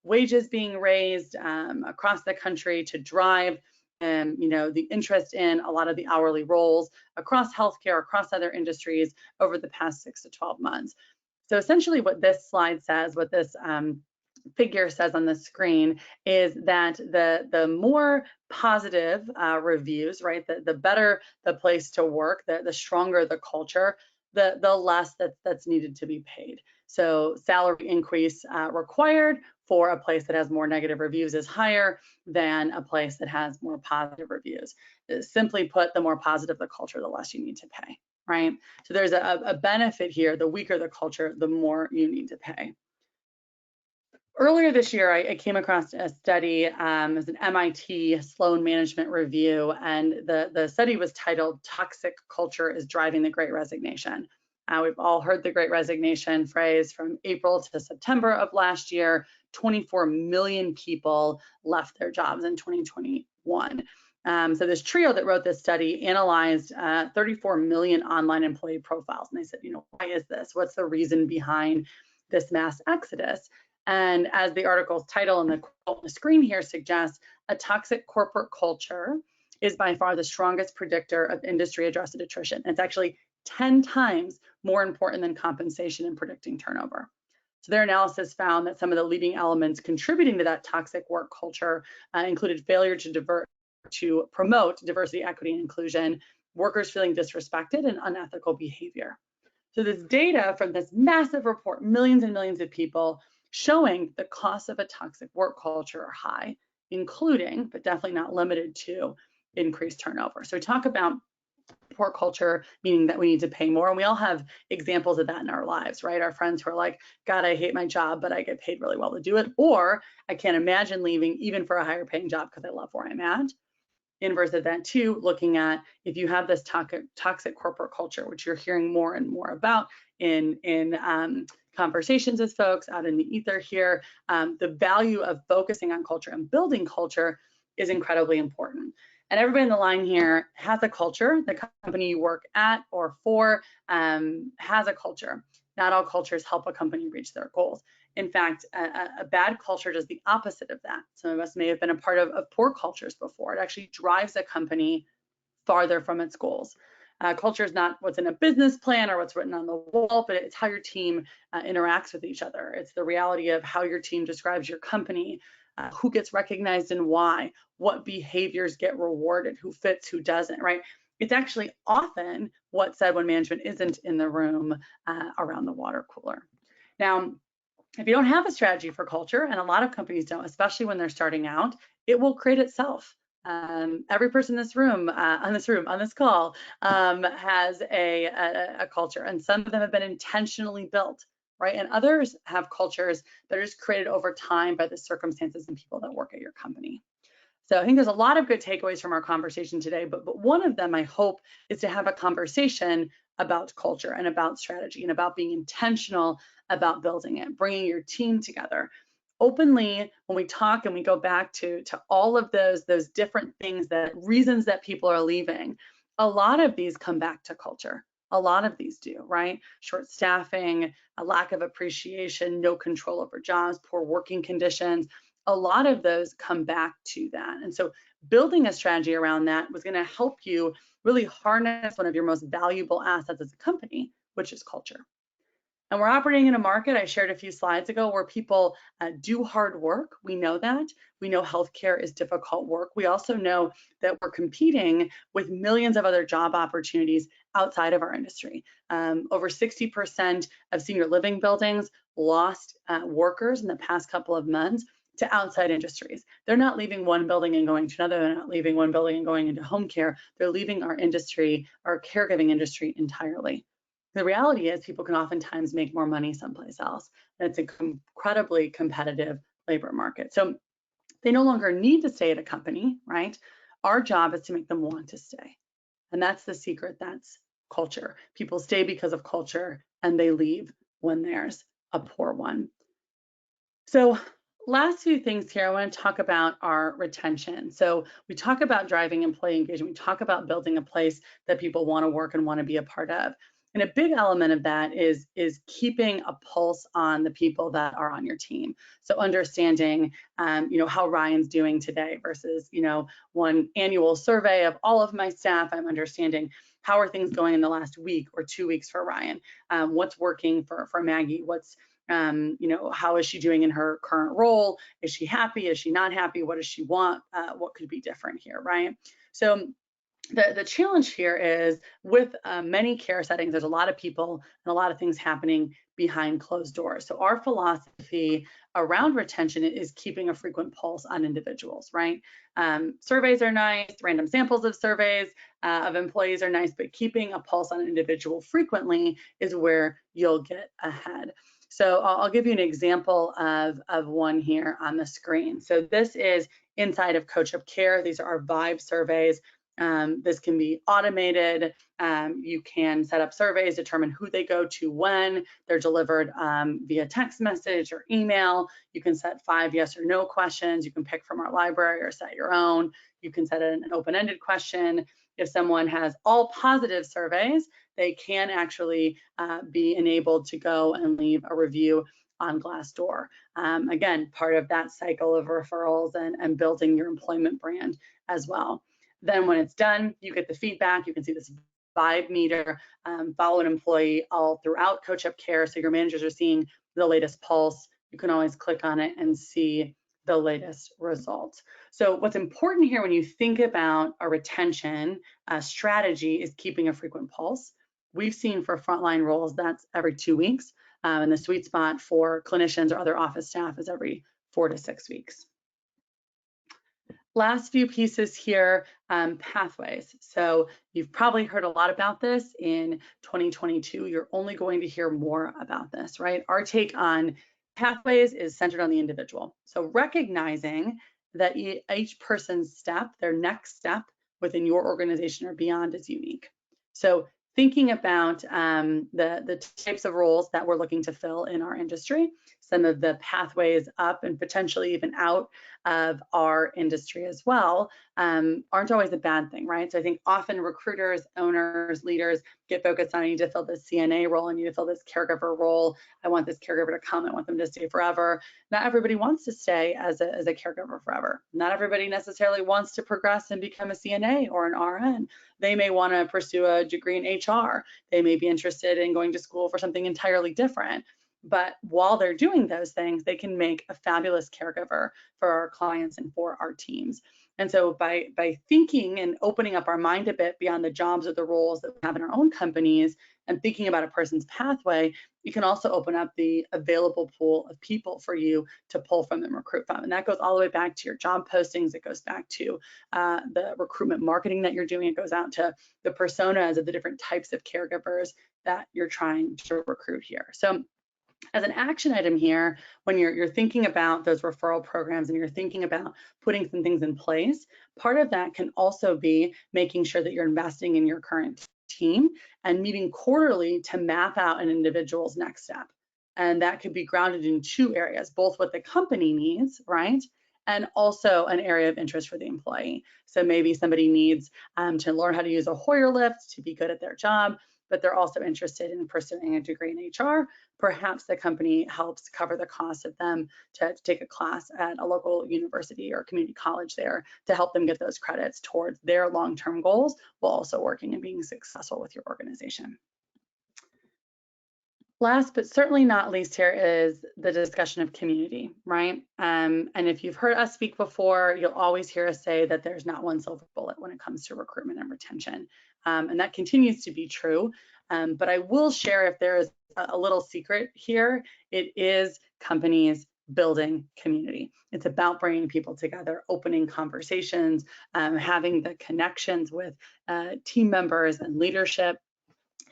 S1: wages being raised across the country to drive the interest in a lot of the hourly roles across healthcare, across other industries over the past 6 to 12 months. So essentially what this slide says, what this figure says on the screen, is that the more positive reviews, right, the better the place to work, the stronger the culture, the less that's needed to be paid. So salary increase required for a place that has more negative reviews is higher than a place that has more positive reviews. Simply put, the more positive the culture, the less you need to pay, right? So there's a benefit here. The weaker the culture, the more you need to pay. Earlier this year, I came across a study, it was an MIT Sloan Management Review, and the study was titled "Toxic Culture is Driving the Great Resignation." We've all heard the Great Resignation phrase. From April to September of last year, 24 million people left their jobs in 2021. So this trio that wrote this study analyzed 34 million online employee profiles, and they said, why is this? What's the reason behind this mass exodus? And as the article's title and the quote on the screen here suggests, a toxic corporate culture is by far the strongest predictor of industry-adjusted attrition. It's actually 10 times more important than compensation in predicting turnover. So their analysis found that some of the leading elements contributing to that toxic work culture included failure to promote diversity, equity, and inclusion, workers feeling disrespected, and unethical behavior. So this data from this massive report, millions and millions of people, showing the costs of a toxic work culture are high, including, but definitely not limited to, increased turnover. So we talk about poor culture, meaning that we need to pay more. And we all have examples of that in our lives, right? Our friends who are like, God, I hate my job, but I get paid really well to do it. Or I can't imagine leaving even for a higher paying job because I love where I'm at. Inverse of that too, looking at if you have this toxic corporate culture, which you're hearing more and more about in conversations with folks out in the ether here, the value of focusing on culture and building culture is incredibly important. And everybody in the line here has a culture. The company you work at or for has a culture. Not all cultures help a company reach their goals. In fact, a bad culture does the opposite of that. Some of us may have been a part of poor cultures before. It actually drives a company farther from its goals. Culture is not what's in a business plan or what's written on the wall, but it's how your team interacts with each other. It's the reality of how your team describes your company, who gets recognized and why, what behaviors get rewarded, who fits, who doesn't, right? It's actually often what's said when management isn't in the room around the water cooler. Now, if you don't have a strategy for culture, and a lot of companies don't, especially when they're starting out, it will create itself. Every person in this room, on this call, has a culture, and some of them have been intentionally built, right? And others have cultures that are just created over time by the circumstances and people that work at your company. So I think there's a lot of good takeaways from our conversation today, but one of them I hope is to have a conversation about culture and about strategy and about being intentional about building it, bringing your team together. Openly, when we talk and we go back to all of those different things, that reasons that people are leaving, a lot of these come back to culture. A lot of these do, right? Short staffing, a lack of appreciation, no control over jobs, poor working conditions. A lot of those come back to that. And so building a strategy around that was going to help you really harness one of your most valuable assets as a company, which is culture. And we're operating in a market, I shared a few slides ago, where people do hard work. We know that. We know healthcare is difficult work. We also know that we're competing with millions of other job opportunities outside of our industry. Over 60% of senior living buildings lost workers in the past couple of months to outside industries. They're not leaving one building and going to another. They're not leaving one building and going into home care. They're leaving our industry, our caregiving industry, entirely. The reality is people can oftentimes make more money someplace else. And it's an incredibly competitive labor market. So they no longer need to stay at a company, right? Our job is to make them want to stay. And that's the secret. That's culture. People stay because of culture, and they leave when there's a poor one. So last few things here, I want to talk about our retention. So we talk about driving employee engagement. We talk about building a place that people want to work and want to be a part of. And a big element of that is keeping a pulse on the people that are on your team. So understanding, how Ryan's doing today versus, one annual survey of all of my staff. I'm understanding how are things going in the last week or 2 weeks for Ryan. What's working for Maggie? What's how is she doing in her current role? Is she happy? Is she not happy? What does she want? What could be different here, right? So the challenge here is with many care settings, there's a lot of people and a lot of things happening behind closed doors. So our philosophy around retention is keeping a frequent pulse on individuals, right? Surveys are nice, random samples of surveys of employees are nice, but keeping a pulse on an individual frequently is where you'll get ahead. So I'll give you an example of one here on the screen. So this is inside of CoachUp Care. These are our Vibe surveys. This can be automated. You can set up surveys, determine who they go to when. They're delivered via text message or email. You can set 5 yes or no questions. You can pick from our library or set your own. You can set an open-ended question. If someone has all positive surveys, they can actually be enabled to go and leave a review on Glassdoor. Again, part of that cycle of referrals and building your employment brand as well. Then when it's done, you get the feedback. You can see this Vibe meter, follow an employee all throughout CoachUp Care. So your managers are seeing the latest pulse, you can always click on it and see the latest results. So what's important here when you think about a retention strategy is keeping a frequent pulse. We've seen for frontline roles, that's every 2 weeks, and the sweet spot for clinicians or other office staff is every 4 to 6 weeks. Last few pieces here, pathways. So you've probably heard a lot about this in 2022. You're only going to hear more about this, right? Our take on pathways is centered on the individual. So recognizing that each person's step, their next step within your organization or beyond is unique. So thinking about the types of roles that we're looking to fill in our industry, some of the pathways up and potentially even out of our industry as well, aren't always a bad thing, right? So I think often recruiters, owners, leaders get focused on, I need to fill this CNA role, I need to fill this caregiver role, I want this caregiver to come, I want them to stay forever. Not everybody wants to stay as a caregiver forever. Not everybody necessarily wants to progress and become a CNA or an RN. They may want to pursue a degree in HR. They may be interested in going to school for something entirely different. But while they're doing those things, they can make a fabulous caregiver for our clients and for our teams. And so by thinking and opening up our mind a bit beyond the jobs or the roles that we have in our own companies and thinking about a person's pathway, you can also open up the available pool of people for you to pull from and recruit from. And that goes all the way back to your job postings. It goes back to the recruitment marketing that you're doing. It goes out to the personas of the different types of caregivers that you're trying to recruit here. So as an action item here, when you're thinking about those referral programs and you're thinking about putting some things in place, part of that can also be making sure that you're investing in your current team and meeting quarterly to map out an individual's next step. And that could be grounded in 2 areas, both what the company needs, right? And also an area of interest for the employee. So maybe somebody needs to learn how to use a Hoyer lift to be good at their job, but they're also interested in pursuing a degree in HR. Perhaps the company helps cover the cost of them to take a class at a local university or community college there to help them get those credits towards their long-term goals while also working and being successful with your organization. Last but certainly not least here is the discussion of community, right? And if you've heard us speak before, you'll always hear us say that there's not one silver bullet when it comes to recruitment and retention. And that continues to be true. But I will share, if there is a little secret here, it is companies building community. It's about bringing people together, opening conversations, having the connections with team members and leadership.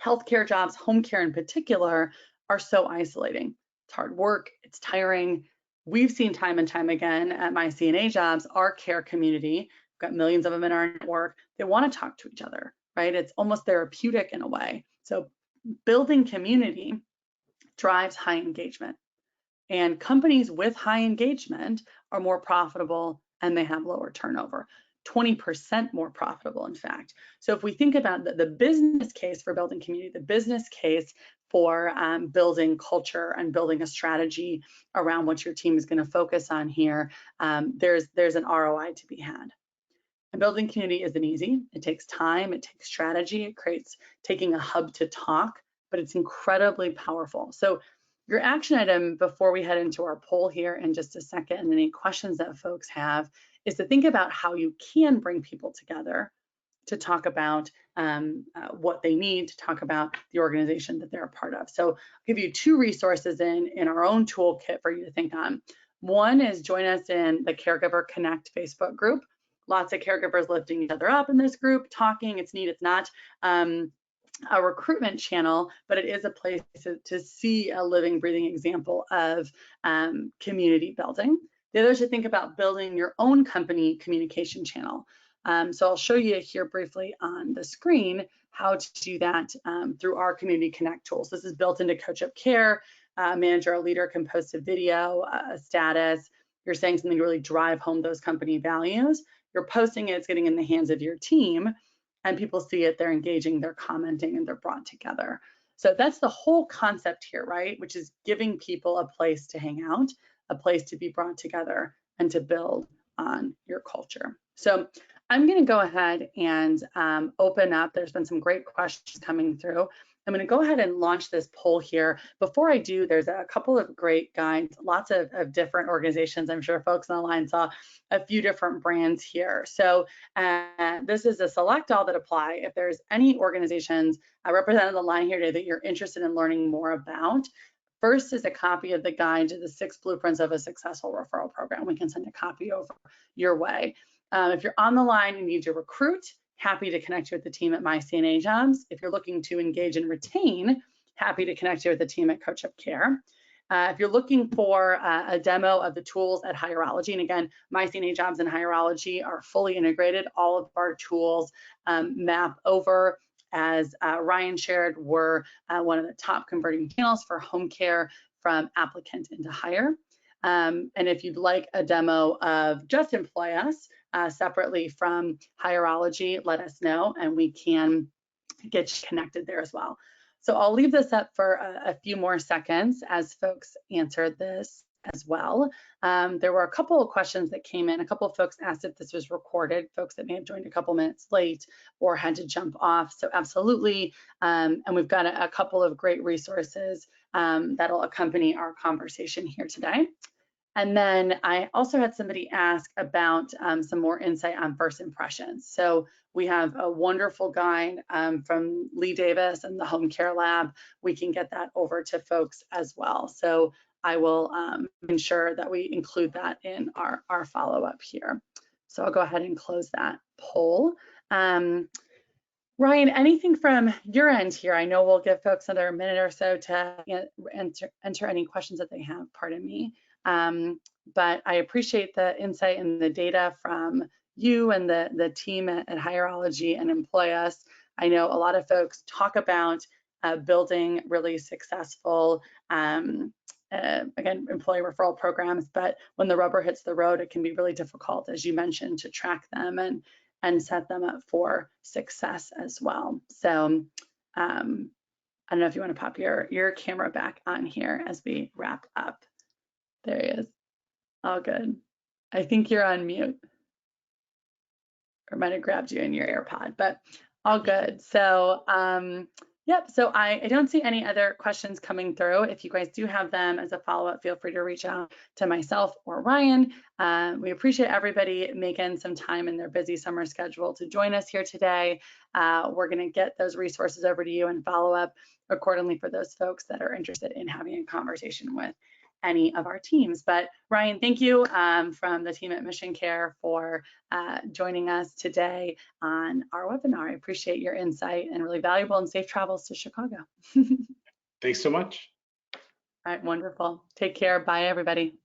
S1: Healthcare jobs, home care in particular, are so isolating. It's hard work, it's tiring. We've seen time and time again at myCNAjobs, our care community, we've got millions of them in our network, they want to talk to each other, right? It's almost therapeutic in a way. So building community drives high engagement. And companies with high engagement are more profitable and they have lower turnover. 20% more profitable, in fact. So if we think about the business case for building community, the business case for building culture and building a strategy around what your team is going to focus on here, there's an ROI to be had. And building community isn't easy. It takes time, it takes strategy, it creates taking a hub to talk, but it's incredibly powerful. So your action item before we head into our poll here in just a second, and any questions that folks have, is to think about how you can bring people together to talk about what they need, to talk about the organization that they're a part of. So I'll give you 2 resources in our own toolkit for you to think on. One is join us in the Caregiver Connect Facebook group. Lots of caregivers lifting each other up in this group, talking. It's neat. It's not a recruitment channel, but it is a place to see a living, breathing example of community building. The other is to think about building your own company communication channel. So I'll show you here briefly on the screen how to do that through our Community Connect tools. This is built into CoachUp Care. Manager or leader can post a video, a status. You're saying something to really drive home those company values. You're posting it, it's getting in the hands of your team, and people see it, they're engaging, they're commenting, and they're brought together. So that's the whole concept here, right? Which is giving people a place to hang out, a place to be brought together, and to build on your culture. So I'm going to go ahead and open up. There's been some great questions coming through. I'm going to go ahead and launch this poll here. Before I do, there's a couple of great guides, lots of different organizations. I'm sure folks on the line saw a few different brands here. So this is a select all that apply. If there's any organizations represented on the line here today that you're interested in learning more about, first is a copy of the guide to the 6 blueprints of a successful referral program. We can send a copy over your way. If you're on the line and need to recruit, happy to connect you with the team at myCNAjobs. If you're looking to engage and retain, happy to connect you with the team at CoachUp Care. If you're looking for a demo of the tools at Hireology, and again, myCNAjobs and Hireology are fully integrated. All of our tools map over. As Ryan shared, we're one of the top converting channels for home care from applicant into hire. And if you'd like a demo of just Employ Us separately from Hireology, let us know and we can get you connected there as well. So I'll leave this up for a few more seconds as folks answer this as well. There were a couple of questions that came in. A couple of folks asked if this was recorded, folks that may have joined a couple minutes late or had to jump off. So absolutely. And we've got a couple of great resources that'll accompany our conversation here today. And then I also had somebody ask about some more insight on first impressions. So we have a wonderful guide from Lee Davis and the Home Care Lab. We can get that over to folks as well. So I will ensure that we include that in our follow-up here. So I'll go ahead and close that poll. Ryan, anything from your end here? I know we'll give folks another minute or so to enter any questions that they have, pardon me. But I appreciate the insight and the data from you and the team at Hireology and Employ Us. I know a lot of folks talk about building really successful, again, employee referral programs, but when the rubber hits the road, it can be really difficult, as you mentioned, to track them and set them up for success as well. So I don't know if you want to pop your camera back on here as we wrap up. There he is. All good. I think you're on mute. Or might have grabbed you in your AirPod, but all good. So yep, so I don't see any other questions coming through. If you guys do have them as a follow-up, feel free to reach out to myself or Ryan. We appreciate everybody making some time in their busy summer schedule to join us here today. We're gonna get those resources over to you and follow up accordingly for those folks that are interested in having a conversation with any of our teams. But Ryan, thank you from the team at Mission Care for joining us today on our webinar. I appreciate your insight and really valuable and safe travels to Chicago.
S2: Thanks so much.
S1: All right, wonderful. Take care. Bye, everybody.